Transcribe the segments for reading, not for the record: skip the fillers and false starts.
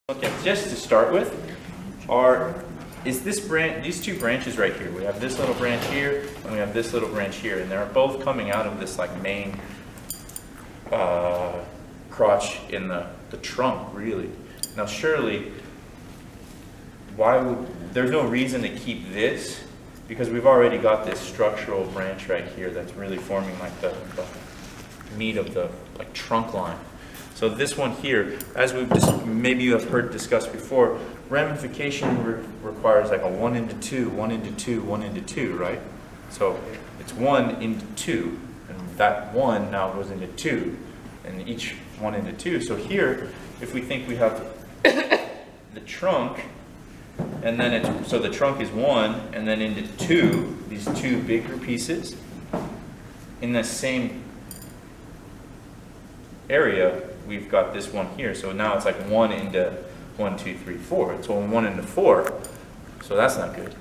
Okay, just to start with, is this branch, these two branches right here. We have this little branch here, and we have this little branch here, and they're both coming out of this like main crotch in the trunk, really. Now, surely, there's no reason to keep this, because we've already got this structural branch right here that's really forming like the meat of the trunk line. So this one here, as we've maybe you have heard discussed before, ramification requires like a 1 into 2, 1 into 2, 1 into 2, right? So it's 1 into 2, and that 1 now goes into 2, and each 1 into 2. So here, if we think we have the trunk, and then so the trunk is 1, and then into 2, these two bigger pieces, in the same area, we've got this one here. So now it's like 1 into 1, 2, 3, 4. It's 1 into 4. So that's not good.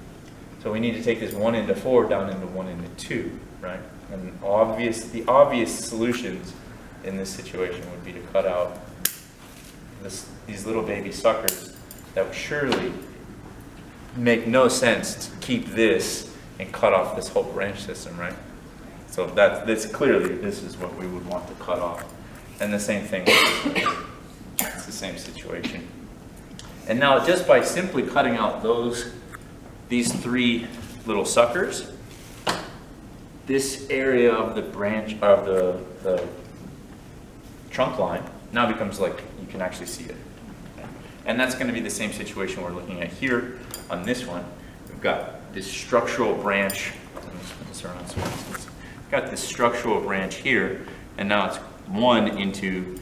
So we need to take this 1 into 4 down into 1 into 2, right? And the obvious solutions in this situation would be to cut out these little baby suckers that would surely make no sense to keep this and cut off this whole branch system, right? So that's clearly, this is what we would want to cut off. And the same thing, it's the same situation. And now just by simply cutting out these three little suckers, this area of the branch, of the trunk line, now becomes like, you can actually see it. And that's going to be the same situation we're looking at here on this one. We've got this structural branch, we've got this structural branch here, and now it's 1 into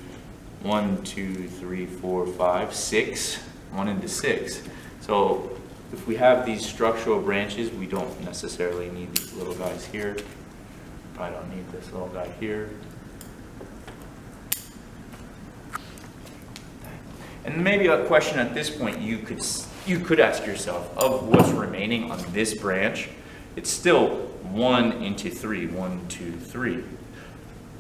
1, 2, 3, 4, 5, 6, 1 into 6. So if we have these structural branches, we don't necessarily need these little guys here. I don't need this little guy here. And maybe a question at this point you could ask yourself, of what's remaining on this branch, it's still 1 into 3, 1, 2, 3.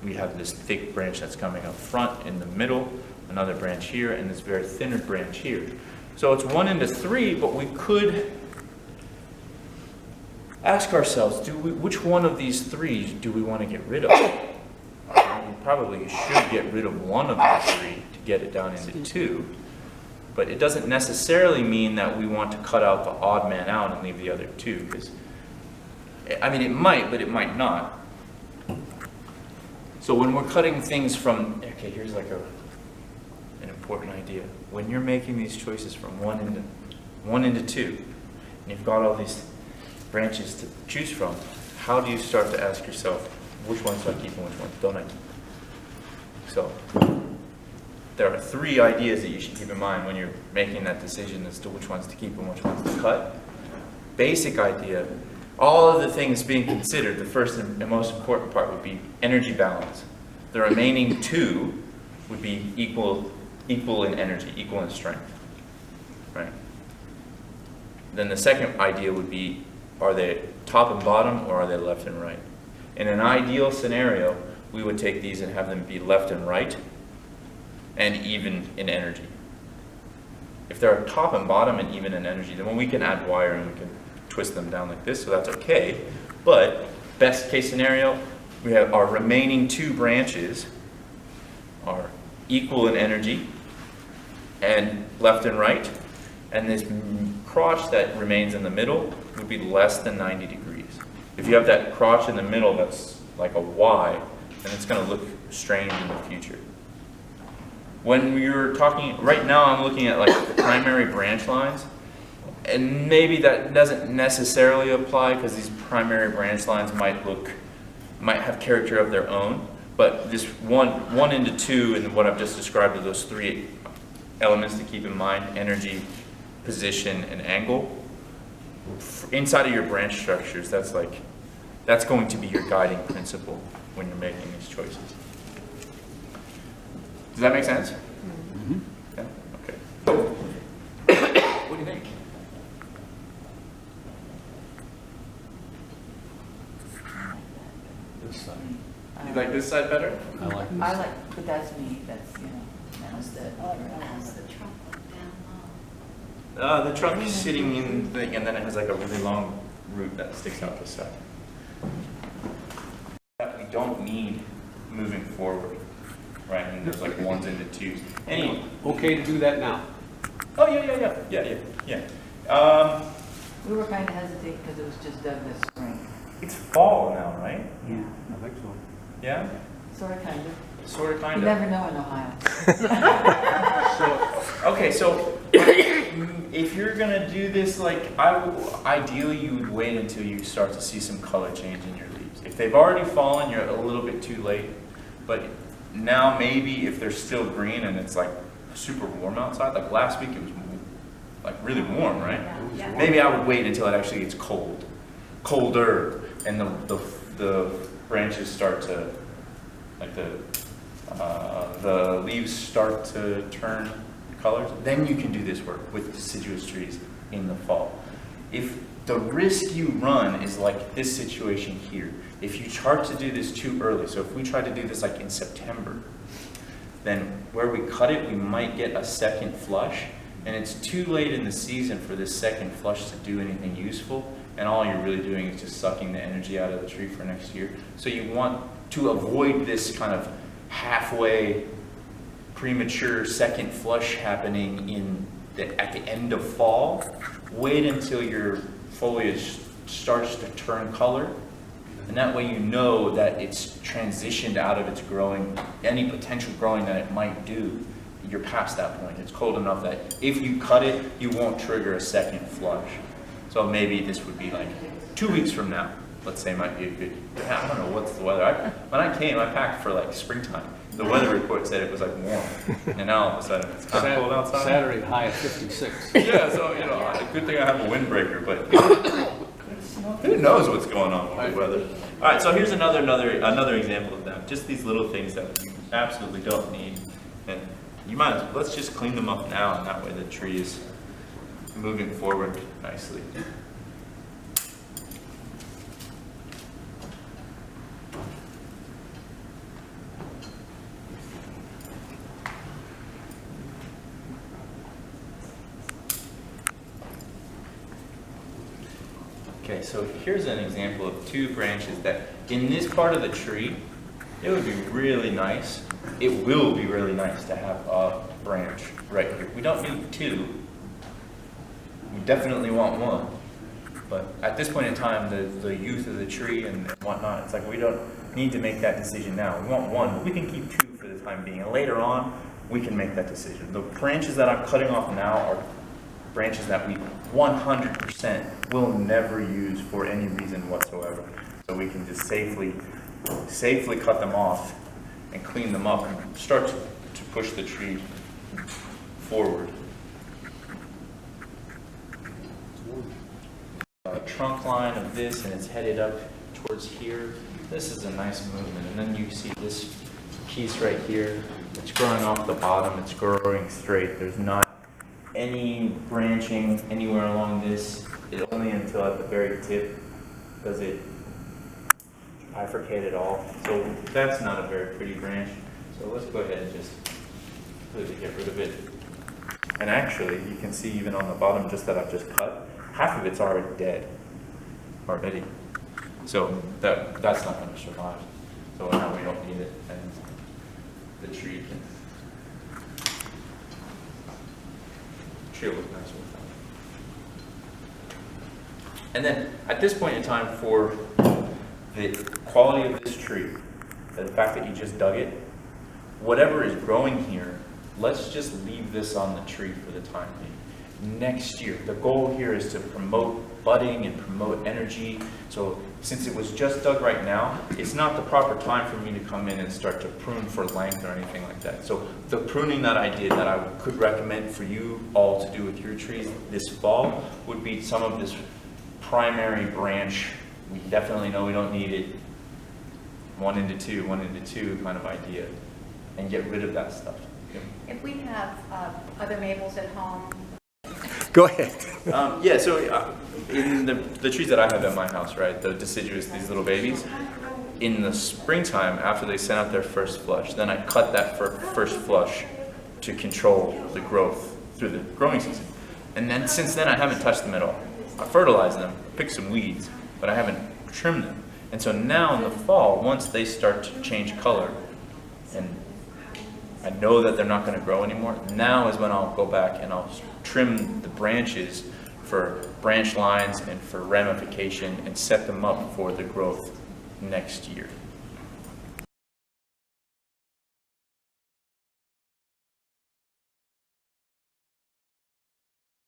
We have this thick branch that's coming up front in the middle, another branch here, and this very thinner branch here. So it's 1 into 3, but we could ask ourselves, which one of these three do we want to get rid of? We probably should get rid of one of the three to get it down into 2, but it doesn't necessarily mean that we want to cut out the odd man out and leave the other 2, because, I mean, it might, but it might not. So when we're cutting things from, okay, here's like an important idea. When you're making these choices from 1 into 2, and you've got all these branches to choose from, how do you start to ask yourself, which ones do I keep and which ones don't I keep? So there are 3 ideas that you should keep in mind when you're making that decision as to which ones to keep and which ones to cut. Basic idea. All of the things being considered, the first and most important part would be energy balance. The remaining 2 would be equal in energy, equal in strength, right? Then the second idea would be, are they top and bottom, or are they left and right? In an ideal scenario, we would take these and have them be left and right, and even in energy. If they're top and bottom and even in energy, then we can add wire and we can twist them down like this, so that's okay. But best case scenario, we have our remaining 2 branches are equal in energy and left and right, and this crotch that remains in the middle would be less than 90 degrees. If you have that crotch in the middle that's like a Y, then it's going to look strange in the future. When you're talking, right now I'm looking at like the primary branch lines, and maybe that doesn't necessarily apply because these primary branch lines might have character of their own, but this 1 into 2 and what I've just described are those 3 elements to keep in mind: energy, position, and angle. Inside of your branch structures, that's going to be your guiding principle when you're making these choices. Does that make sense? Mm-hmm. Yeah? Okay. So, what do you think? This side. You like this side better? I like this. But that's me. That's, that was the trunk down. The trunk is sitting in the thing, and then it has like a really long root that sticks out the side. That we don't need moving forward, right? And there's like ones into twos. Anyway. Okay to do that now? Oh, yeah. We were kind of hesitant because it was just done this spring. It's fall now, right? Yeah. I think so. Yeah? Sort of, kind of. Sort of, kind You of. never know in Ohio. Okay, so if you're gonna do this, like, ideally you would wait until you start to see some color change in your leaves. If they've already fallen, you're a little bit too late. But now maybe if they're still green and it's like super warm outside, like last week it was like really warm, right? Yeah. Maybe I would wait until it actually gets colder, and the branches start to, like the leaves start to turn colors. Then you can do this work with deciduous trees in the fall. If the risk you run is like this situation here, if you start to do this too early, so if we try to do this like in September, then where we cut it, we might get a second flush, and it's too late in the season for this second flush to do anything useful, and all you're really doing is just sucking the energy out of the tree for next year. So you want to avoid this kind of halfway premature second flush happening at the end of fall. Wait until your foliage starts to turn color, and that way you know that it's transitioned out of its growing, any potential growing that it might do. You're past that point. It's cold enough that if you cut it, you won't trigger a second flush. So maybe this would be like 2 weeks from now, let's say, might be a good, I don't know what's the weather. When I came, I packed for like springtime. The weather report said it was like warm, and now all of a sudden it's kind of cold outside. Saturday high of 56. Yeah, so good thing I have a windbreaker, but who knows what's going on with the weather. All right, so here's another example of that. Just these little things that you absolutely don't need, and let's just clean them up now, and that way the tree is moving forward nicely. Okay, so here's an example of two branches that in this part of the tree, it would be really nice. It will be really nice to have a branch right here. We don't need two. We definitely want one. But at this point in time, the youth of the tree and whatnot, it's like we don't need to make that decision now. We want one, but we can keep two for the time being. And later on, we can make that decision. The branches that I'm cutting off now are branches that we 100% will never use for any reason whatsoever. So we can just safely cut them off and clean them up and start to push the tree forward. A trunk line of this, and it's headed up towards here. This is a nice movement, and then you see this piece right here. It's growing off the bottom. It's growing straight. There's not any branching anywhere along this. It only until at the very tip does it bifurcate at all. So that's not a very pretty branch. So let's go ahead and just completely get rid of it. And actually, you can see even on the bottom, just that I've just cut, half of it's already dead already. So that's not going to survive. So now we don't need it, and the tree can. Look nice with that. And then at this point in time, for the quality of this tree, the fact that you just dug it, whatever is growing here, let's just leave this on the tree for the time being. Next year, the goal here is to promote budding and promote energy. So since it was just dug right now, it's not the proper time for me to come in and start to prune for length or anything like that. So the pruning that I did, that I could recommend for you all to do with your trees this fall, would be some of this primary branch. We definitely know we don't need it. 1 into 2 kind of idea, and get rid of that stuff. If we have other maples at home. Go ahead. Yeah, so in the trees that I have at my house, right, the deciduous, these little babies, in the springtime, after they sent out their first flush, then I cut that first flush to control the growth through the growing season. And then since then, I haven't touched them at all. I fertilized them, picked some weeds, but I haven't trimmed them. And so now in the fall, once they start to change color, and I know that they're not going to grow anymore, now is when I'll go back and I'll trim the branches for branch lines and for ramification and set them up for the growth next year.